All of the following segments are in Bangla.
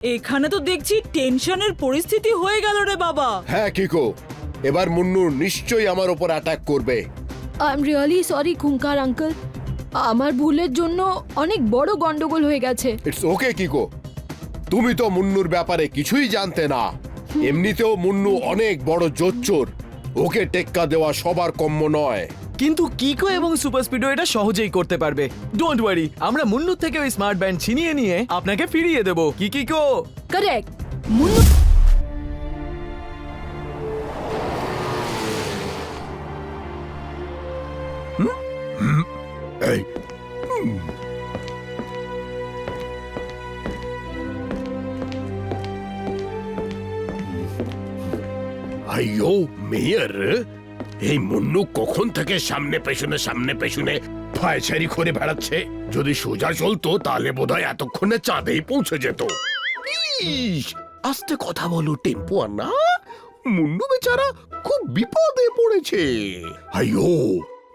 এখানে তো দেখছি টেনশনের পরিস্থিতি হয়ে গেল রে বাবা। হ্যাঁ কিকো, এবার মুন্নু নিশ্চয়ই আমার ওপর অ্যাটাক করবে। আই এম রিয়েলি সরি খুঙ্কার আঙ্কেল, আমার ভুলের জন্য অনেক বড় গন্ডগোল হয়ে গেছে। ইটস ওকে কিকো, তুমি তো মুন্নুর ব্যাপারে কিছুই জানতে না। এমনিতেও মুন্নু অনেক বড় জোচ্চোর, ওকে টেক্কা দেওয়া সবার কম্য নয়। কিন্তু কিকো এবং সুপার স্পিডো এটা সহজেই করতে পারবে। ডোন্ট ওয়ারি, আমরা মুন্নুর থেকে ওই স্মার্ট ব্যান্ড ছিনিয়ে নিয়ে আপনাকে ফিরিয়ে দেব। কি কিকো? কারেক্ট। মুন্নু এই আইয়ো মেয়র, এই মুন্নু কখন থেকে সামনে পেছনে ফায়চারি করে বেড়াচ্ছে। যদি সোজা চলতো তাহলে বোধহয় এতক্ষণে চাঁদেই পৌঁছে যেত। ইস, আস্তে কথা বলো টেম্পো আনা, মুন্নু বেচারা খুব বিপদে পড়েছে। আইয়ো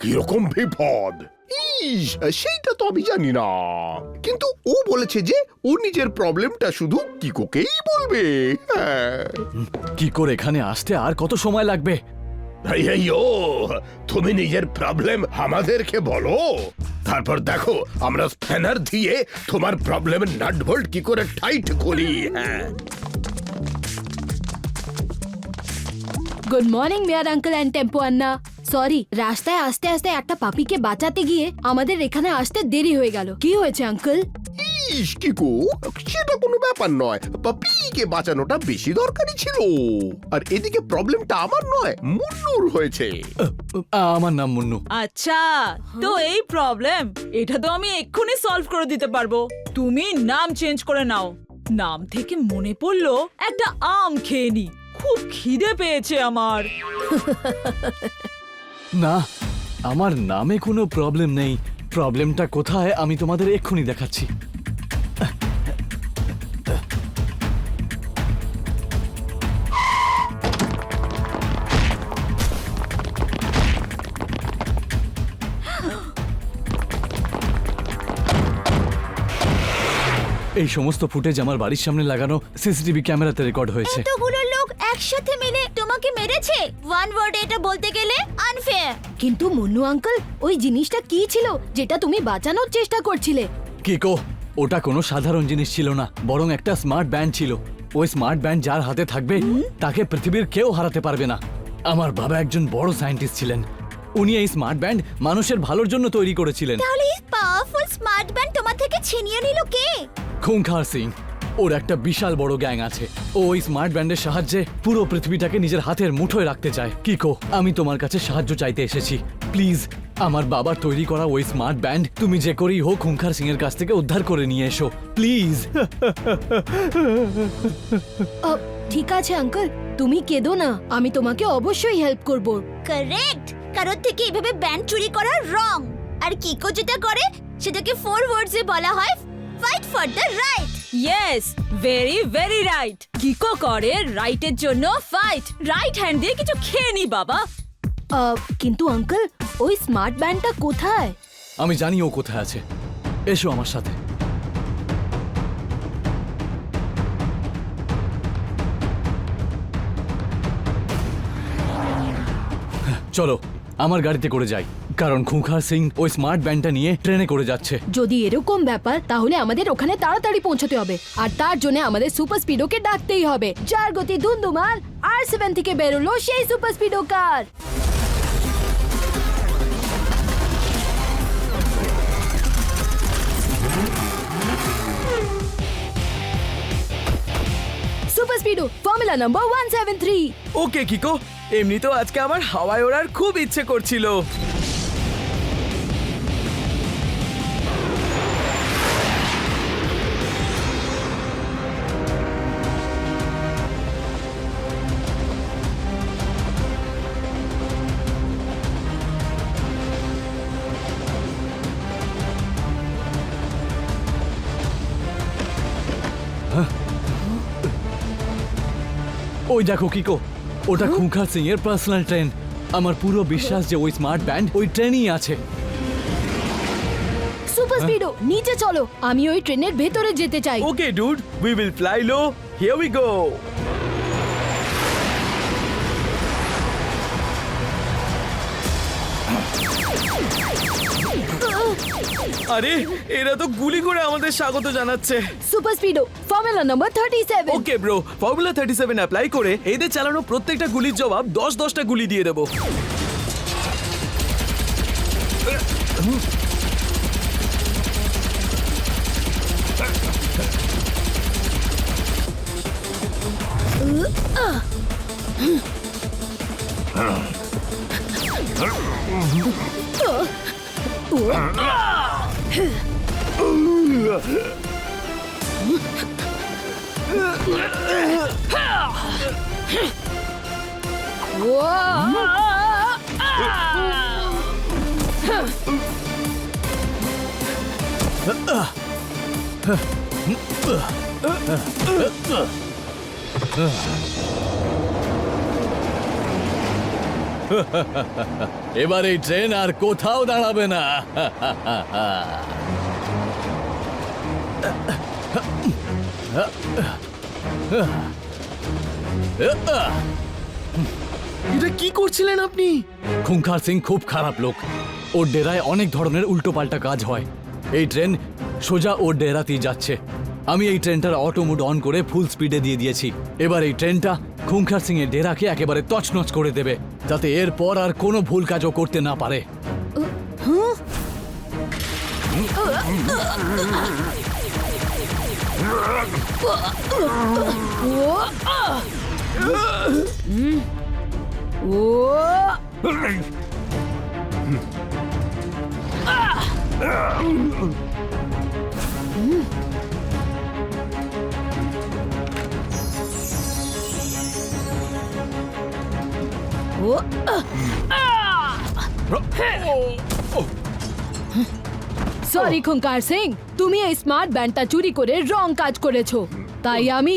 কিরকম বিপদ! ইস, সেইটা তো আমি জানি না, কিন্তু ও বলেছে যে ও নিজের প্রবলেমটা শুধু কিকোকেই বলবে। হ্যাঁ, কিকোর এখানে আসতে আর কত সময় লাগবে? আইয়ো, তুমি নিজের প্রবলেম আমাদেরকে বলো, তারপর দেখো আমরা স্প্যানার দিয়ে তোমার প্রবলেমের নাট বোল্ট কি করে টাইট করি। হ্যাঁ, good morning mayor uncle and tempo আন্না। সরি, রাস্তায় আস্তে আস্তে একটা পাপিকে বাঁচাতে গিয়ে আমাদের এখানে আসতে দেরি হয়ে গেল। কি হয়েছে আঙ্কেল? ইস কিকো, সেটা কোনো ব্যাপার নয়, পাপিকে বাঁচানোটা বেশি দরকারি ছিল। আর এদিকে প্রবলেমটা আমার নয়, মুন্নুর হয়েছে। আমার নাম মুন্নু। আচ্ছা, তো এই প্রবলেম এটা তো আমি এক্ষুনি সলভ করে দিতে পারবো। তুমি নাম চেঞ্জ করে নাও। নাম থেকে মনে পড়লো একটা আম খেয়ে নি, খুব খিদে পেয়েছে আমার। না, আমার নামে কোনো প্রবলেম নেই। প্রবলেমটা কোথায় আমি তোমাদের এক্ষুনি দেখাচ্ছি। এই সমস্ত ফুটেজ আমার বাড়ির সামনে লাগানো সিসিটিভি ক্যামেরাতে রেকর্ড হয়েছে। এতগুলো লোক একসাথে মিলে তোমাকে মেরেছে। ওয়ান ওয়ার্ডে এটা বলতে গেলে আনফেয়ার। কিন্তু মুন্নু আঙ্কেল, ওই জিনিসটা কি ছিল যেটা তুমি বাঁচানোর চেষ্টা করছিলে? কিকো, ওটা কোনো সাধারণ জিনিস ছিল না, বরং একটা স্মার্ট ব্যান্ড ছিল। ওই স্মার্ট ব্যান্ড যার হাতে থাকবে তাকে পৃথিবীর কেউ হারাতে পারবে না। আমার বাবা একজন বড় সায়েন্টিস্ট ছিলেন। উনি এই স্মার্ট ব্যান্ড মানুষের ভালোর জন্য তৈরি করেছিলেন। তাহলে এই পাওয়ারফুল স্মার্ট ব্যান্ড তোমার থেকে ছিনিয়ে নিল কে? খুঙ্খার সিং, ওর একটা বিশাল বড় গ্যাং আছে। ও ওই স্মার্ট ব্যান্ডের সাহায্যে পুরো পৃথিবীটাকে নিজের হাতের মুঠোয় রাখতে চায়। কিকো, আমি তোমার কাছে সাহায্য চাইতে এসেছি। প্লিজ, আমার বাবার তৈরি করা ওই স্মার্ট ব্যান্ড তুমি যে করেই হোক খুঙ্খার সিং এর কাছ থেকে উদ্ধার করে নিয়ে এসো প্লিজ। ঠিক আছে আঙ্কেল, তুমি কেঁদো না, আমি তোমাকে অবশ্যই হেল্প করব। কারেক্ট, কারোর থেকে এভাবে ব্যান্ড চুরি করা রং। আর কিকো যেটা করে সেটাকে 4 ওয়ার্ডসে বলা হয় fight for the right. Yes, very very right. Kiko করে রাইটের জন্য ফাইট। রাইট হ্যান্ড দিয়ে কিছু খেয়ে নি বাবা। কিন্তু আঙ্কেল, ওই স্মার্ট ব্যান্ডটা কোথায়? আমি জানি ও কোথায় আছে, এসো আমার সাথে। চলো আমার গাড়িতে করে যাই, কারণ খুঙ্খার সিং ওই স্মার্ট ব্যান্ডটা নিয়ে ট্রেনে করে যাচ্ছে। যদি এরকম ব্যাপার, তাহলে আমাদের ওখানে তাড়াতাড়ি পৌঁছতে হবে। আর তার জন্য আমাদের সুপার স্পিডোকে ডাকতেই হবে। যার গতি ধুন্ধুমার, R7 থেকে বেরোলো সেই super speedo car. Super speedo formula number 173। Okay কিকো, এমনিতেও আজকে আমার হাওয়ায় ওড়ার খুব ইচ্ছে করছিল। ওই দেখো কিকো, ওটা খুঙ্খার সিং এর পার্সোনাল ট্রেন। আমার পুরো বিশ্বাস যে ওই স্মার্ট ব্যান্ড ওই ট্রেনই আছে। সুপার স্পিডো নিচে চলো, আমি ওই ট্রেনের ভেতরে যেতে চাই। Okay, dude, we will fly low. Here we go. আরে এরা তো গুলি করে আমাদের স্বাগত জানাচ্ছে। Super speedo formula number 37। Okay bro, formula 37 apply করে এদের চালানো প্রত্যেকটা গুলির জবাব 10-10টা গুলি দিয়ে দেবো। এবার এই ট্রেন আর কোথাও দাঁড়াবে না। এটা কি করছিলেন আপনি? খুঙ্খার সিং খুব খারাপ লোক। ওর ডেরায় অনেক ধরনের উল্টোপাল্টা কাজ হয়। এই ট্রেন সোজা ওর ডেরাতেই যাচ্ছে। আমি এই ট্রেনটার অটো মোড অন করে ফুল স্পিডে দিয়ে দিয়েছি। এবার এই ট্রেনটা খুঙ্খার সিং এর ডেরাকে একেবারে তছনছ করে দেবে, যাতে এরপর আর কোনো ভুল কাজও করতে না পারে। সরি খুঙ্কার সিং, তুমি এই স্মার্ট ব্যান্ডটা চুরি করে রং কাজ করেছো, তাই আমি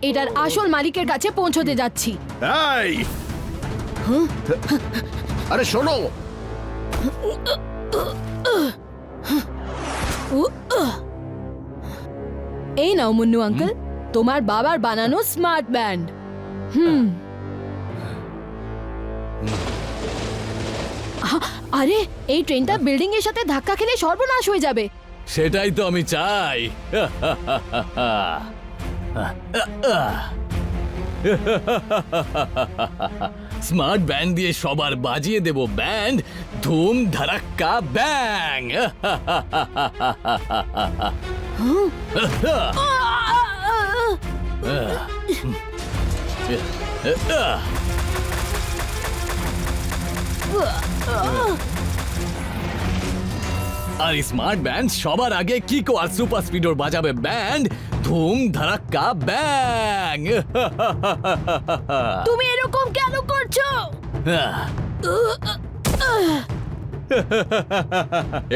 এটার আসল মালিকের কাছে পৌঁছতে যাচ্ছি। এই আরে শোনো, এই নাও মুন্নু আঙ্কেল, তোমার বাবার বানানো স্মার্ট ব্যান্ড। আরে এই ট্রেনটা বিল্ডিং এর সাথে ধাক্কা খেলে সর্বনাশ হয়ে যাবে। সেটাই তো আমি চাই। স্মার্ট ব্যান্ড দিয়ে সবার বাজিয়ে দেব ব্যান্ড, ধুম ধারাক্কা ব্যাং। আর স্মার্ট ব্যান্ড সবার আগে কিকো আর সুপার স্পিডোর বাজাবে ব্যান্ড, ধুম ধারাক্কা ব্যাং। তুমি এরকম কেন করছো?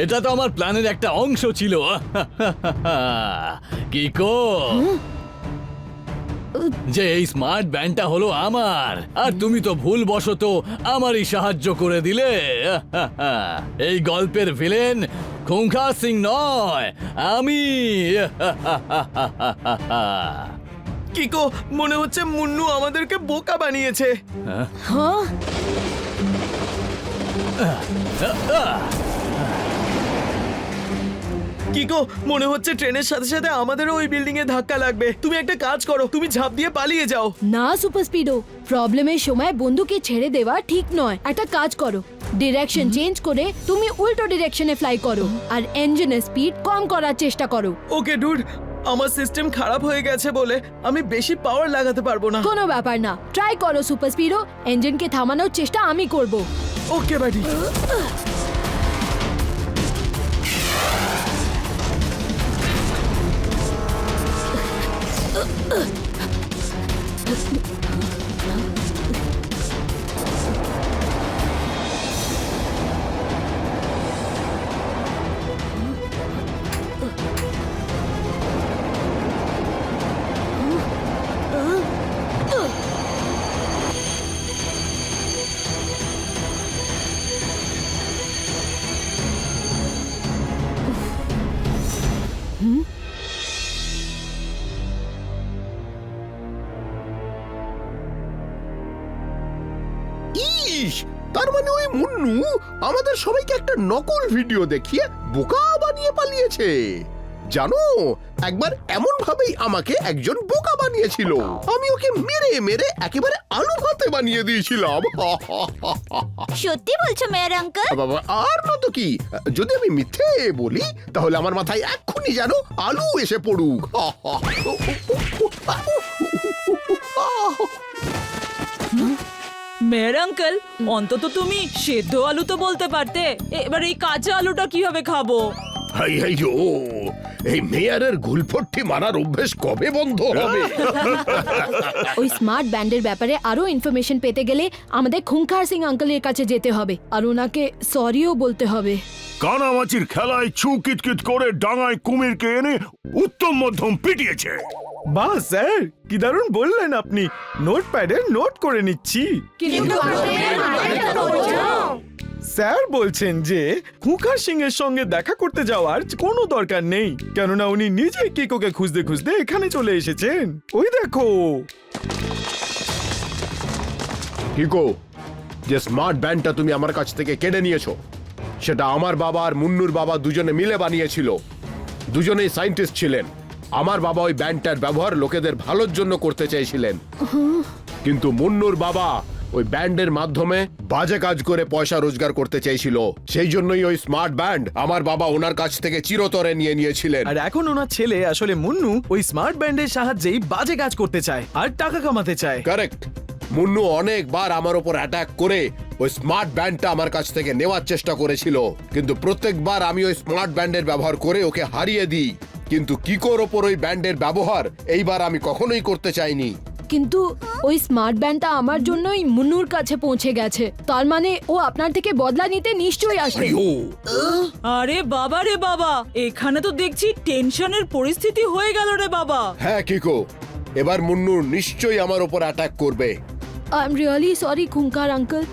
এটা তো আমার প্ল্যানের একটা অংশ ছিল। কিকো, যে এই স্মার্ট ব্যান্ডটা হলো আমার, আর তুমি তো ভুলবশত আমারই সাহায্য করে দিলে। এই গল্পের ভিলেন খুঙ্খার সিং নয়, আমি। কিকো, মনে হচ্ছে মুন্নু আমাদেরকে বোকা বানিয়েছে। হ্যাঁ, কিকো, মনে হচ্ছে ট্রেনের সাথে সাথে আমাদেরও ওই বিল্ডিং এ ধাক্কা লাগবে। তুমি একটা কাজ করো, তুমি ঝাঁপ দিয়ে পালিয়ে যাও। না সুপার স্পিডো, প্রবলেমের সময় বন্ধুকে ছেড়ে দেওয়া ঠিক নয়। একটা কাজ করো, ডিরেকশন চেঞ্জ করে তুমি উল্টো ডিরেকশনে ফ্লাই করো আর ইঞ্জিনের স্পিড কম করার চেষ্টা করো। ওকে ডুড, আমার সিস্টেম খারাপ হয়ে গেছে বলে আমি বেশি পাওয়ার লাগাতে পারবো না। কোনো ব্যাপার না, ট্রাই করো সুপার স্পিডো, ইঞ্জিনকে থামানোর চেষ্টা আমি করব। ওকে বাড়ি। বলছিস? তার মানে ওই মুন্নু আমাদের সবাইকে একটা নকল ভিডিও দেখিয়ে বোকা বানিয়ে পালিয়েছে। জানো, একবার এমন ভাবেই আমাকে একজন বোকা বানিয়েছিল। আমি ওকে মেরে মেরে একেবারে আলু ভাতে বানিয়ে দিয়েছিলাম। সত্যি বলছো মেয়ার আঙ্কেল? বাবা, আর নয়তো কি, যদি আমি মিথ্যে বলি তাহলে আমার মাথায় এক্ষুনি যেন আলু এসে পড়ুক। মেয়ের আঙ্কেল, অন্তত তুমি সেদ্ধ আলু তো বলতে পারতে। এবার এই কাঁচা আলুটা কিভাবে খাবো? হাই হাই ও, এই মেয়ারের গুলফট্টি মারার অভ্যেস কবে বন্ধ হবে? ওই স্মার্ট ব্যান্ডের ব্যাপারে আরো ইনফরমেশন পেতে গেলে আমাদের খুঙ্খার সিং আঙ্কেলের কাছে যেতে হবে আর ওনাকে সরিও বলতে হবে। কানামাছির খেলায় ছু কিটকিট করে ডাঙায় কুমিরকে এনে উত্তম মধ্যম পিটিয়েছে। বাহ স্যার, কি দারুণ বললেন আপনি। নোটপ্যাডে নোট করে নিচ্ছি। স্যার বলছেন যে খুঁখার সিং এর সঙ্গে দেখা করতে যাওয়ার কোনো দরকার নেই, কেননা উনি নিজে কিকোকে খুঁজতে খুঁজতে এখানে চলে এসেছেন। ওই দেখো। কিকো, যে স্মার্ট ব্যান্ডটা তুমি আমার কাছ থেকে কেড়ে নিয়েছো সেটা আমার বাবা আর মুন্নুর বাবা দুজনে মিলে বানিয়েছিল। দুজনেই সায়েন্টিস্ট ছিলেন। আমার বাবা ওই ব্যান্ডটার ব্যবহার লোকেদের ভালোর জন্য করতে চাইছিলেন, কিন্তু মুন্নুর বাবা ওই ব্যান্ডের মাধ্যমে বাজে কাজ করে পয়সা রোজগার করতে চাইছিল। সেই জন্যই ওই স্মার্ট ব্যান্ড আমার বাবা ওনার কাছ থেকে চিরতরে নিয়ে নিয়েছিলেন। আর এখন ওনার ছেলে আসলে মুন্নু ওই স্মার্ট ব্যান্ডের সাহায্যেই বাজে কাজ করতে চায় আর টাকা কামাতে চায়। কারেক্ট। মুন্নু অনেকবার আমার উপর অ্যাটাক করে ওই স্মার্ট ব্যান্ডটা আমার কাছ থেকে নেওয়ার চেষ্টা করেছিল, কিন্তু প্রত্যেকবার আমি ওই স্মার্ট ব্যান্ডের ব্যবহার করে ওকে হারিয়ে দিই। কিন্তু কিকোর ওপর ওই ব্যান্ডের ব্যবহার এইবার আমি কখনোই করতে চাইনি। কিন্তু ওই স্মার্ট ব্যান্ডটা আমার জন্যই মুন্নুর কাছে পৌঁছে গেছে, তার মানে ও আপনার থেকে বদলা নিতে নিশ্চয়ই আসবে। আইয়ো, আরে বাবা রে বাবা, এখানে তো দেখছি টেনশনের পরিস্থিতি হয়ে গেল রে বাবা। হ্যাঁ কিকো, এবার মুন্নু নিশ্চয়ই আমার ওপর অ্যাটাক করবে। আই এম রিয়েলি সরি খুঙ্কার আঙ্কেল,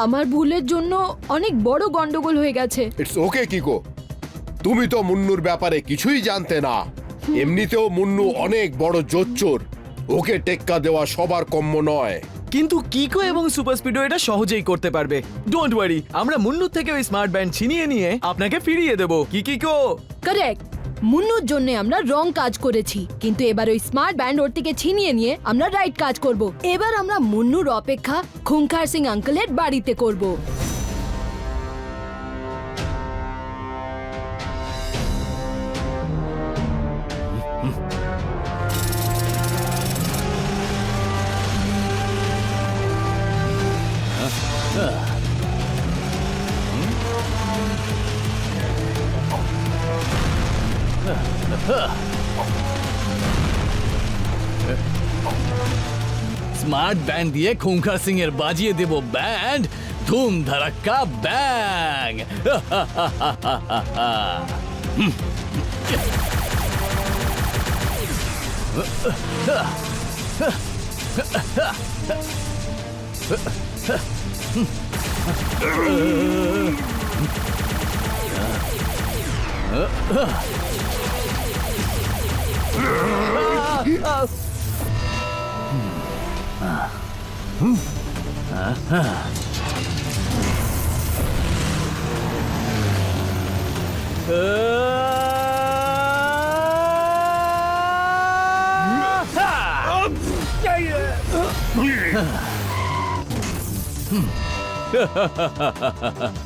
আমার ভুলের জন্য অনেক বড় গন্ডগোল হয়ে গেছে। ইটস ওকে কিকো, তুমি তো মুন্নুর ব্যাপারে কিছুই জানতে না। এমনিতেও মুন্নু অনেক বড় জোচ্চোর, ওকে টেক্কা দেওয়া সবার কম্য নয়। কিন্তু কিকো এবং সুপার স্পিডো এটা সহজেই করতে পারবে। ডোন্ট ওয়ারি, আমরা মুন্নুর থেকে ওই স্মার্ট ব্যান্ড ছিনিয়ে নিয়ে আপনাকে ফিরিয়ে দেব। কি কিকো? কারেক্ট, মুন্নুর জন্য আমরা রং কাজ করেছি, কিন্তু এবার ওই স্মার্ট ব্যান্ড ওর থেকে ছিনিয়ে নিয়ে আমরা রাইট কাজ করব। এবার আমরা মুন্নুর অপেক্ষা খুঙ্খার সিং আঙ্কেলের বাড়িতে করব। স্মার্ট ব্যান্ড দিয়ে খুঙ্খার সিং এর বাজিয়ে দেব ব্যান্ড, ধুম ধারাক্কা ব্যাং।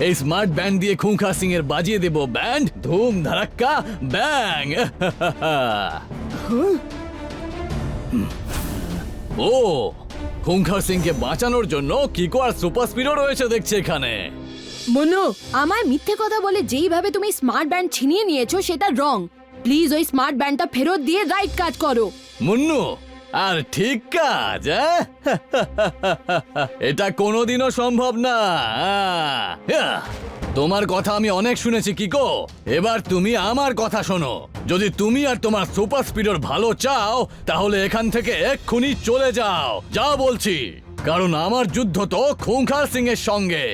এই স্মার্ট ব্যান্ড দিয়ে খুঙ্খার সিং এর বাজিয়ে দেব ব্যান্ড, ধুম ধারাক্কা ব্যাং। ও, খুঙ্খার সিং কে বাঁচানোর জন্য কিকো আর সুপার স্পিডও রয়েছে দেখছি এখানে। মুন্নু, আমায় মিথ্যে কথা বলে যেইভাবে তুমি স্মার্ট ব্যান্ড ছিনিয়ে নিয়েছো সেটা রং। প্লিজ ওই স্মার্ট ব্যান্ডটা ফেরত দিয়ে রাইট কাজ করো। মুন্নু, আর ঠিক কাজ? এটা কোনোদিনও সম্ভব না। তোমার কথা আমি অনেক শুনেছি কিকো, এবার তুমি আমার কথা শোনো। যদি তুমি আর তোমার সুপার স্পিডের ভালো চাও তাহলে এখান থেকে এক্ষুনি চলে যাও, যাও বলছি, কারণ আমার যুদ্ধ তো খুঙ্খার সিং এর সঙ্গে।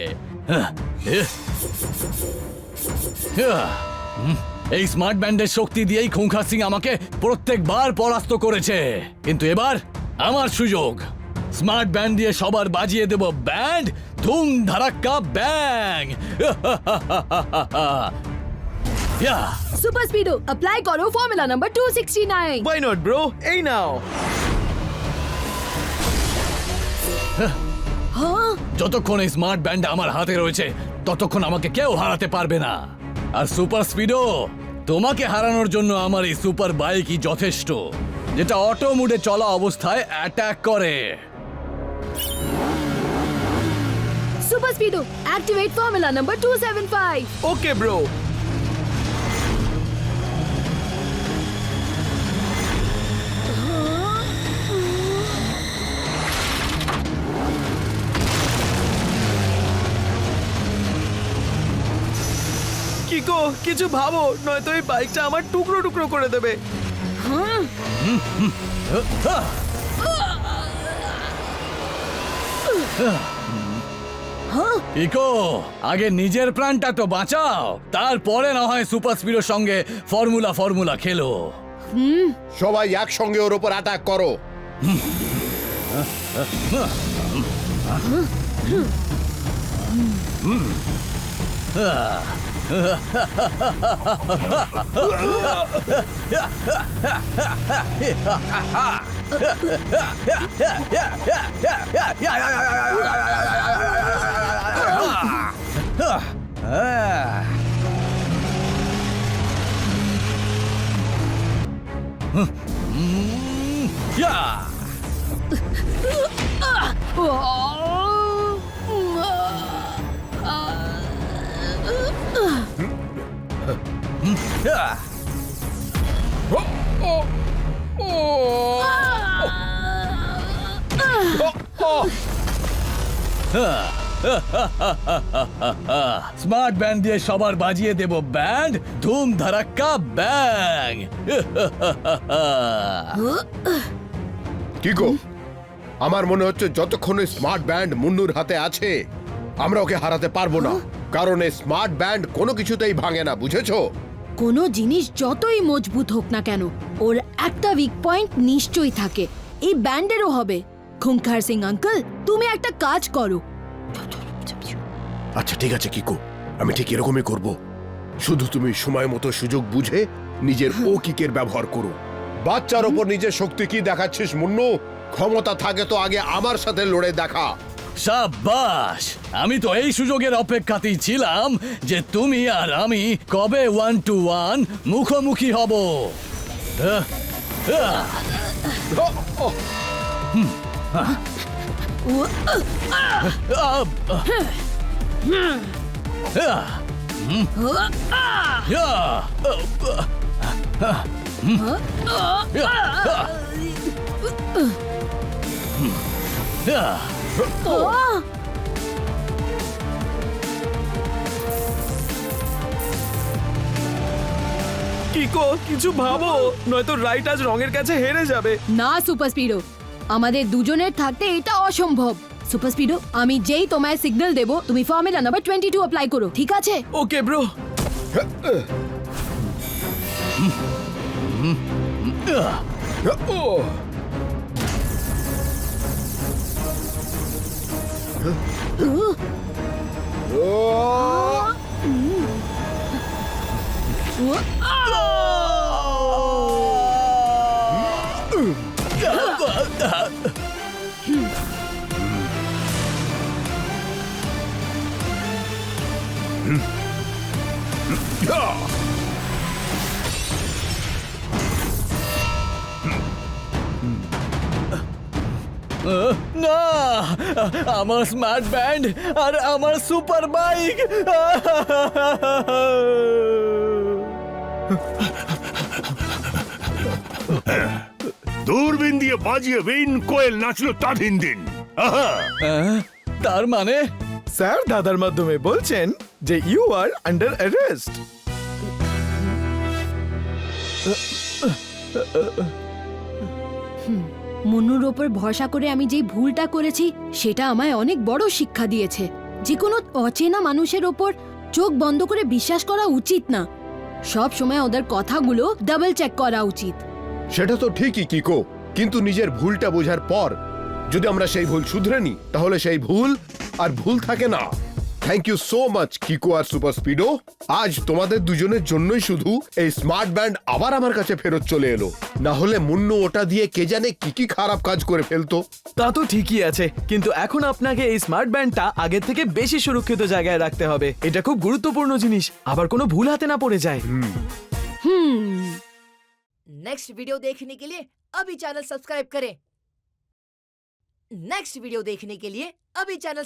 এই স্মার্ট ব্যান্ডের শক্তি দিয়েই খুঙ্খার সিং আমাকে প্রত্যেকবার পরাস্ত করেছে, কিন্তু এবার আমার সুযোগ। স্মার্ট ব্যান্ড দিয়ে সবার বাজিয়ে দেব ব্যান্ড, ধুম ধারাক্কা ব্যাং সুপার স্পিডো অ্যাপ্লাই করো formula number 269। Why not, bro? এই নাও। যতক্ষণ এই স্মার্ট ব্যান্ড আমার হাতে রয়েছে ততক্ষণ আমাকে কেউ হারাতে পারবে না। আর সুপার স্পিডো, তোমাকে হারানোর জন্য আমার এই সুপার বাইকই যথেষ্ট, যেটা অটো মুডে চলা অবস্থায় অ্যাটাক করে। Super Speedo activate formula number 275। Okay bro. Kiko কিছু ভাবো, নয়তো এই বাইকটা আমার টুকরো টুকরো করে দেবে। ইকো, আগে নিজের প্রাণটা তো বাঁচাও, তারপরে না হয় সুপার স্পিডোর সঙ্গে ফর্মুলা খেলো। সবাই একসঙ্গে ওর উপর অ্যাটাক করো। স্মার্ট ব্যান্ড দিয়ে সবার বাজিয়ে দেব ব্যান্ড, ধুম ধারাক্কা ব্যাং। কি গো, আমার মনে হচ্ছে যতক্ষণ ওই স্মার্ট ব্যান্ড মুন্নুর হাতে আছে আমরা ওকে হারাতে পারবো না, কারণ এই স্মার্ট ব্যান্ড কোনো কিছুতেই ভাঙে না, বুঝেছো? কোনো জিনিস যতই মজবুত হোক না কেন, ওর একটা উইক পয়েন্ট নিশ্চয়ই থাকে। এই ব্যান্ডেরও হবে। খুঙ্খার সিং আঙ্কেল, তুমি একটা কাজ করো। আচ্ছা ঠিক আছে কিকো, আমি ঠিক এরকমই করব। শুধু তুমি সময় মতো সুযোগ বুঝে নিজের ও কিকের ব্যবহার করো। বাচ্চার ওপর নিজের শক্তি কি দেখাচ্ছিস মুন্নু? ক্ষমতা থাকে তো আগে আমার সাথে লড়ে দেখা। সাবাস, আমি তো এই সুযোগের অপেক্ষাতেই ছিলাম যে তুমি আর আমি কবে 1-to-1 মুখোমুখি হব। কিকো কিছু ভাবো, নয়তো রাইট আজ রঙের কাছে হেরে যাবে। না সুপার স্পিডো, আমাদের দুজনের থাকতে এটা অসম্ভব। সুপার স্পিডো, আমি যেই তোমায় সিগন্যাল দেব তুমি ফর্মুলা নাম্বার 22 অ্যাপ্লাই করো, ঠিক আছে? Okay bro. না, আমার স্মার্ট ব্যান্ড আর আমার সুপার বাইক। দূরবীন দিয়ে বাজিয়ে বিন কোয়েল নাচলো তাধিন দিন। আহা! তার মানে স্যার দাদার মাধ্যমে বলছেন যে ইউ আর আন্ডার অ্যারেস্ট। মনুর ওপর ভরসা করে আমি যেই ভুলটা করেছি সেটা আমায় অনেক বড় শিক্ষা দিয়েছে। যে কোনো অচেনা মানুষের ওপর চোখ বন্ধ করে বিশ্বাস করা উচিত না। সব সময় ওদের কথাগুলো ডাবল চেক করা উচিত। সেটা তো ঠিকই কিকো, কিন্তু নিজের ভুলটা বোঝার পর যদি আমরা সেই ভুল শুধরে নিই তাহলে সেই ভুল আর ভুল থাকে না। Thank you so much Kiko আর সুপার স্পিডো। আজ তোমাদের দুজনের জন্যই শুধু এই স্মার্ট ব্যান্ড আবার আমার কাছে ফেরত চলে এলো, না হলে মুন্নু ওটা দিয়ে কে জানে কি কি খারাপ কাজ করে ফেলতো। তা তো ঠিকই আছে, কিন্তু এখন আপনাকে এই স্মার্ট ব্যান্ডটা আগের থেকে বেশি সুরক্ষিত জায়গায় রাখতে হবে। এটা খুব গুরুত্বপূর্ণ জিনিস, আবার কোনো ভুল হাতে না পড়ে যায়। नेक्स्ट वीडियो देखने के लिए अभी चैनल सब्सक्राइब करें। नेक्स्ट वीडियो देखने के लिए अभी चैनल